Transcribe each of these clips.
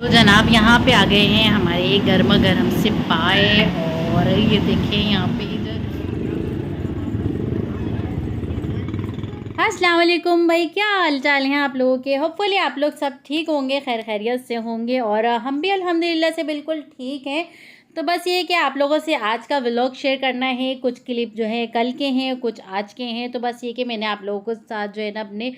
तो जनाब यहाँ पे आ गए हैं हमारे गर्मा गर्म से पाए। और ये देखिए यहाँ पे इधर। अस्सलाम वालेकुम भाई, क्या हाल चाल हैं आप लोगों के। होपफुली आप लोग सब ठीक होंगे, खैर खैरियत से होंगे। और हम भी अल्हम्दुलिल्लाह से बिल्कुल ठीक हैं। तो बस ये कि आप लोगों से आज का व्लॉग शेयर करना है। कुछ क्लिप जो है कल के हैं, कुछ आज के हैं। तो बस ये कि मैंने आप लोगों के साथ जो है ना अपने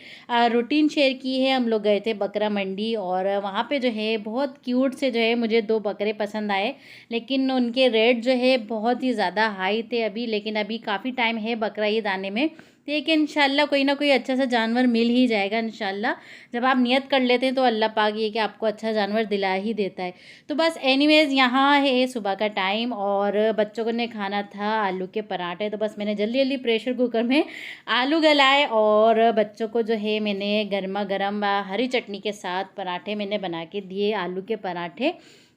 रूटीन शेयर की है। हम लोग गए थे बकरा मंडी और वहाँ पे जो है बहुत क्यूट से जो है मुझे 2 बकरे पसंद आए। लेकिन उनके रेट जो है बहुत ही ज़्यादा हाई थे अभी। लेकिन अभी काफ़ी टाइम है बकरा ईद आने में। देखिए इंशाल्लाह कोई ना कोई अच्छा सा जानवर मिल ही जाएगा इंशाल्लाह। जब आप नियत कर लेते हैं तो अल्लाह पाक ये कि आपको अच्छा जानवर दिला ही देता है। तो बस एनीवेज़ यहाँ है सुबह का टाइम और बच्चों को ने खाना था आलू के पराठे। तो बस मैंने जल्दी जल्दी प्रेशर कुकर में आलू गलाए और बच्चों को जो है मैंने गर्मा गर्म हरी चटनी के साथ पराठे मैंने बना के दिए, आलू के पराठे।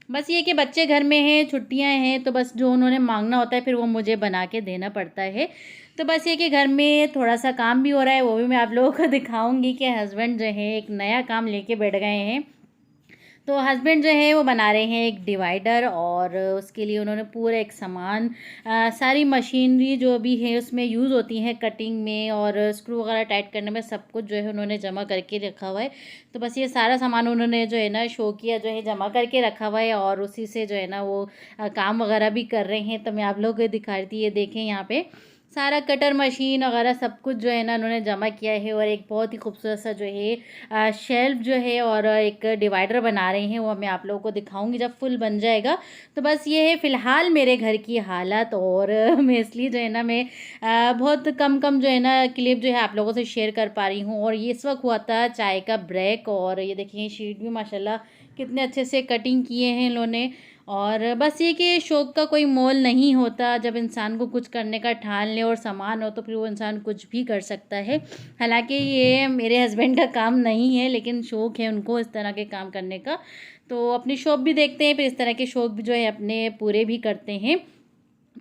बस ये कि बच्चे घर में हैं, छुट्टियां हैं, तो बस जो उन्होंने मांगना होता है फिर वो मुझे बना के देना पड़ता है। तो बस ये कि घर में थोड़ा सा काम भी हो रहा है, वो भी मैं आप लोगों को दिखाऊंगी कि हस्बैंड जो है एक नया काम लेके बैठ गए हैं। तो हस्बैंड जो है वो बना रहे हैं एक डिवाइडर और उसके लिए उन्होंने पूरा एक सामान सारी मशीनरी जो भी है उसमें यूज़ होती हैं कटिंग में और स्क्रू वगैरह टाइट करने में, सब कुछ जो है उन्होंने जमा करके रखा हुआ है। तो बस ये सारा सामान उन्होंने जो है ना शौकिया जो है जमा करके रखा हुआ है और उसी से जो है ना वो काम वगैरह भी कर रहे हैं। तो मैं आप लोगों को दिखा रही थी, ये देखें यहाँ पे सारा कटर मशीन वगैरह सब कुछ जो है ना उन्होंने जमा किया है। और एक बहुत ही खूबसूरत सा जो है शेल्फ जो है और एक डिवाइडर बना रहे हैं, वो मैं आप लोगों को दिखाऊंगी जब फुल बन जाएगा। तो बस ये है फ़िलहाल मेरे घर की हालत। और मैं इसलिए जो है ना मैं बहुत कम कम जो है ना क्लिप जो है आप लोगों से शेयर कर पा रही हूँ। और ये इस वक्त हुआ था चाय का ब्रेक और ये देखिए शीट भी माशाल्लाह कितने अच्छे से कटिंग किए हैं इन्होंने। और बस ये कि शौक़ का कोई मोल नहीं होता, जब इंसान को कुछ करने का ठान ले और सामान हो तो फिर वो इंसान कुछ भी कर सकता है। हालांकि ये मेरे हस्बैंड का काम नहीं है लेकिन शौक़ है उनको इस तरह के काम करने का। तो अपनी शॉप भी देखते हैं, फिर इस तरह के शौक़ भी जो है अपने पूरे भी करते हैं।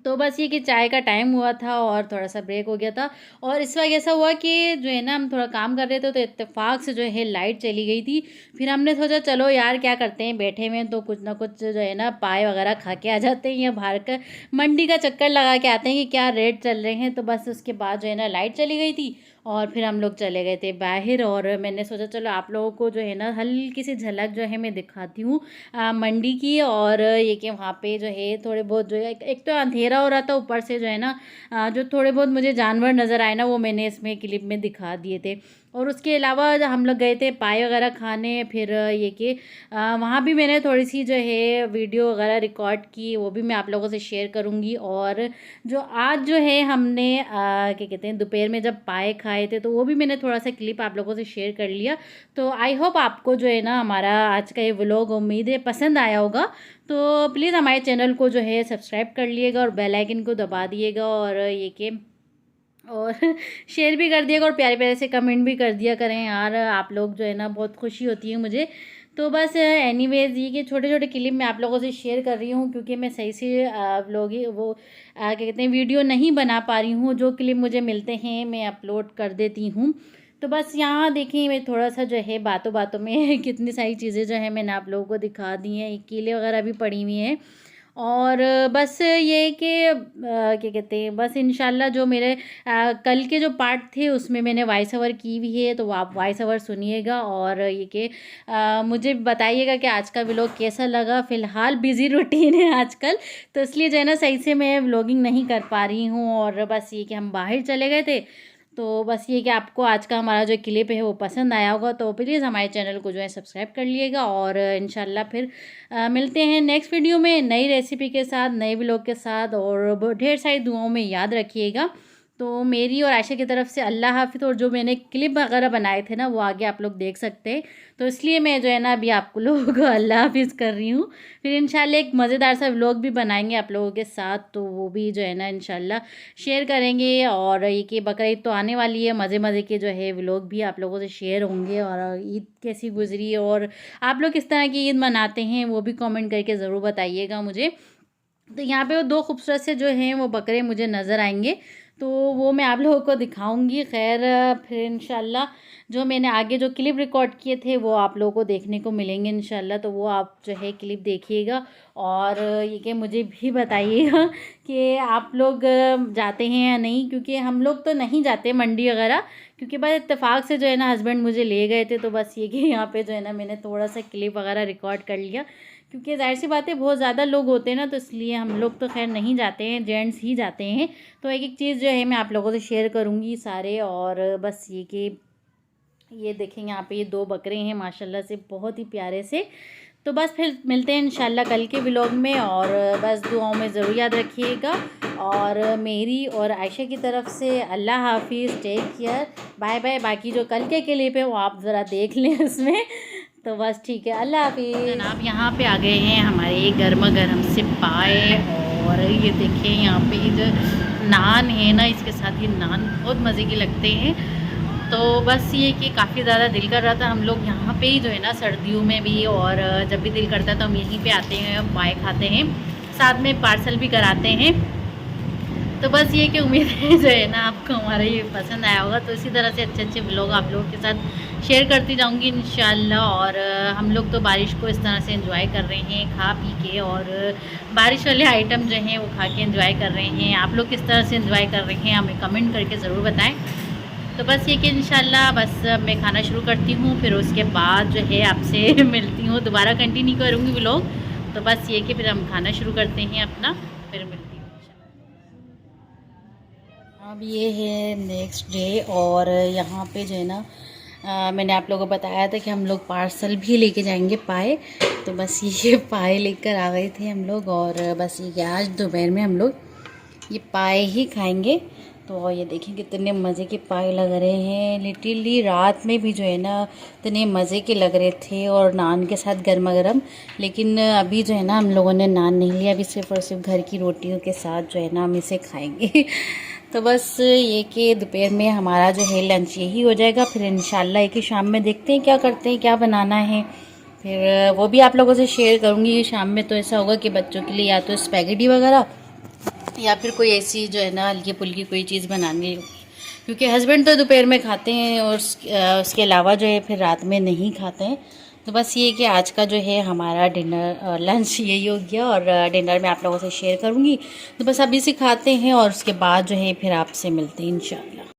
तो बस ये कि चाय का टाइम हुआ था और थोड़ा-सा ब्रेक हो गया था। और इस वक़्त ऐसा हुआ कि जो है ना हम थोड़ा काम कर रहे थे तो इत्तेफ़ाक से जो है लाइट चली गई थी। फिर हमने सोचा चलो यार क्या करते हैं, बैठे हुए हैं तो कुछ ना कुछ जो है ना पाए वग़ैरह खा के आ जाते हैं या बाहर का मंडी का चक्कर लगा के आते हैं कि क्या रेट चल रहे हैं। तो बस उसके बाद जो है ना लाइट चली गई थी और फिर हम लोग चले गए थे बाहर। और मैंने सोचा चलो आप लोगों को जो है ना हल्की सी झलक जो है मैं दिखाती हूँ मंडी की। और ये कि वहाँ पे जो है थोड़े बहुत जो है एक तो अंधेरा हो रहा था, ऊपर से जो है ना जो थोड़े बहुत मुझे जानवर नज़र आए ना वो मैंने इसमें क्लिप में दिखा दिए थे। और उसके अलावा हम लोग गए थे पाए वगैरह खाने। फिर ये कि वहाँ भी मैंने थोड़ी सी जो है वीडियो वगैरह रिकॉर्ड की, वो भी मैं आप लोगों से शेयर करूँगी। और जो आज जो है हमने क्या कहते हैं दोपहर में जब पाए खाए थे तो वो भी मैंने थोड़ा सा क्लिप आप लोगों से शेयर कर लिया। तो आई होप आपको जो है ना हमारा आज का ये व्लॉग उम्मीद है पसंद आया होगा। तो प्लीज़ हमारे चैनल को जो है सब्सक्राइब कर लिएगा और बेल आइकन को दबा दिएगा और ये कि और शेयर भी कर दिएगा और प्यारे प्यारे से कमेंट भी कर दिया करें यार, आप लोग जो है ना बहुत खुशी होती है मुझे। तो बस एनीवेज़ ये कि छोटे छोटे क्लिप मैं आप लोगों से शेयर कर रही हूँ क्योंकि मैं सही से व्लॉग वो क्या कहते हैं वीडियो नहीं बना पा रही हूँ। जो क्लिप मुझे मिलते हैं मैं अपलोड कर देती हूँ। तो बस यहाँ देखिए मैं थोड़ा सा जो है बातों बातों में कितनी सारी चीज़ें जो है मैंने आप लोगों को दिखा दी हैं, केले वगैरह भी पड़ी हुई हैं। और बस ये कि क्या कहते हैं बस इंशाल्लाह जो मेरे कल के जो पार्ट थे उसमें मैंने वॉइस ओवर की हुई है, तो आप वॉइस ओवर सुनिएगा और ये कि मुझे बताइएगा कि आज का व्लॉग कैसा लगा। फ़िलहाल बिज़ी रूटीन है आजकल, तो इसलिए जो है ना सही से मैं व्लॉगिंग नहीं कर पा रही हूँ। और बस ये कि हम बाहर चले गए थे। तो बस ये कि आपको आज का हमारा जो क्लिप है वो पसंद आया होगा तो प्लीज़ हमारे चैनल को जो है सब्सक्राइब कर लिएगा। और इंशाल्लाह फिर मिलते हैं नेक्स्ट वीडियो में नई रेसिपी के साथ, नए व्लॉग के साथ। और ढेर सारी दुआओं में याद रखिएगा। तो मेरी और आयशा की तरफ से अल्लाह हाफ़िज़। और जो मैंने क्लिप वगैरह बनाए थे ना वो आगे आप लोग देख सकते हैं। तो इसलिए मैं जो है ना अभी आपको लोगों को अल्लाह हाफ़िज़ कर रही हूँ। फिर इंशाल्लाह एक मज़ेदार सा व्लॉग भी बनाएंगे आप लोगों के साथ, तो वो भी जो है ना इंशाल्लाह शेयर करेंगे। और ये कि बकरा ईद तो आने वाली है, मज़े मज़े के जो है व्लॉग भी आप लोगों से शेयर होंगे। और ईद कैसी गुजरी और आप लोग किस तरह की ईद मनाते हैं वो भी कमेंट करके ज़रूर बताइएगा मुझे। तो यहाँ पे वो 2 खूबसूरत से जो हैं वो बकरे मुझे नज़र आएंगे। तो वो मैं आप लोगों को दिखाऊंगी। खैर फिर इंशाल्लाह जो मैंने आगे जो क्लिप रिकॉर्ड किए थे वो आप लोगों को देखने को मिलेंगे इंशाल्लाह। तो वो आप जो है क्लिप देखिएगा और ये कि मुझे भी बताइएगा कि आप लोग जाते हैं या नहीं, क्योंकि हम लोग तो नहीं जाते मंडी वगैरह, क्योंकि बस इत्तेफाक से जो है ना हस्बैंड मुझे ले गए थे। तो बस ये कि यहाँ पे जो है ना मैंने थोड़ा सा क्लिप वगैरह रिकॉर्ड कर लिया, क्योंकि ज़ाहिर सी बात है बहुत ज़्यादा लोग होते हैं ना, तो इसलिए हम लोग तो खैर नहीं जाते हैं, जेंट्स ही जाते हैं। तो एक एक चीज़ जो है मैं आप लोगों से शेयर करूँगी सारे। और बस ये कि ये देखें यहाँ पे ये 2 बकरे हैं माशाल्लाह से, बहुत ही प्यारे से। तो बस फिर मिलते हैं इंशाल्लाह कल के व्लॉग में, और बस दुआओं में ज़रूर याद रखिएगा। और मेरी और आयशा की तरफ से अल्लाह हाफिज़, टेक केयर, बाय बाय। बाकी जो कल के क्लिप है वो आप ज़रा देख लें उसमें। तो बस ठीक है, अल्लाह हाफिज़। जनाब यहाँ पे आ गए हैं हमारे गर्मा गर्म से पाए, और ये देखिए यहाँ पे जो नान है ना, इसके साथ ये नान बहुत मज़े के लगते हैं। तो बस ये कि काफ़ी ज़्यादा दिल कर रहा था, हम लोग यहाँ पे ही जो है ना सर्दियों में भी, और जब भी दिल करता है तो हम यहीं पे आते हैं, पाए खाते हैं, साथ में पार्सल भी कराते हैं। तो बस ये कि उम्मीद है जो है ना आपको हमारा ये पसंद आया होगा। तो इसी तरह से अच्छे अच्छे व्लॉग आप लोगों के साथ शेयर करती जाऊंगी इंशाल्लाह। और हम लोग तो बारिश को इस तरह से एंजॉय कर रहे हैं खा पी के, और बारिश वाले आइटम जो हैं वो खा के एंजॉय कर रहे हैं। आप लोग किस तरह से एंजॉय कर रहे हैं हमें कमेंट करके ज़रूर बताएँ। तो बस ये कि इंशाल्लाह बस मैं खाना शुरू करती हूँ, फिर उसके बाद जो है आपसे मिलती हूँ, दोबारा कंटिन्यू करूँगी व्लॉग। तो बस ये कि फिर हम खाना शुरू करते हैं अपना, फिर मिलती हूँ। अब ये है नेक्स्ट डे, और यहाँ पे जो है ना मैंने आप लोगों को बताया था कि हम लोग पार्सल भी लेके जाएंगे पाए। तो बस ये पाए लेकर आ गए थे हम लोग, और बस ये आज दोपहर में हम लोग ये पाए ही खाएंगे। तो ये देखें कितने मज़े के पाए लग रहे हैं, लिटरली रात में भी जो है ना इतने मज़े के लग रहे थे, और नान के साथ गर्मा गर्म। लेकिन अभी जो है ना हम लोगों ने नान नहीं लिया, अभी सिर्फ और सिर्फ घर की रोटियों के साथ जो है ना हम इसे खाएंगे। तो बस ये कि दोपहर में हमारा जो है लंच यही हो जाएगा। फिर इंशाल्लाह एक ही शाम में देखते हैं क्या करते हैं, क्या बनाना है, फिर वो भी आप लोगों से शेयर करूँगी। शाम में तो ऐसा होगा कि बच्चों के लिए या तो स्पैगेटी वगैरह, या फिर कोई ऐसी जो है ना हल्की फुल्की कोई चीज़ बनानी होगी, क्योंकि हस्बैंड तो दोपहर में खाते हैं और उसके अलावा जो है फिर रात में नहीं खाते हैं। तो बस ये कि आज का जो है हमारा डिनर लंच यही हो गया, और डिनर में आप लोगों से शेयर करूँगी। तो बस अभी से खाते हैं और उसके बाद जो है फिर आपसे मिलते हैं इंशाल्लाह।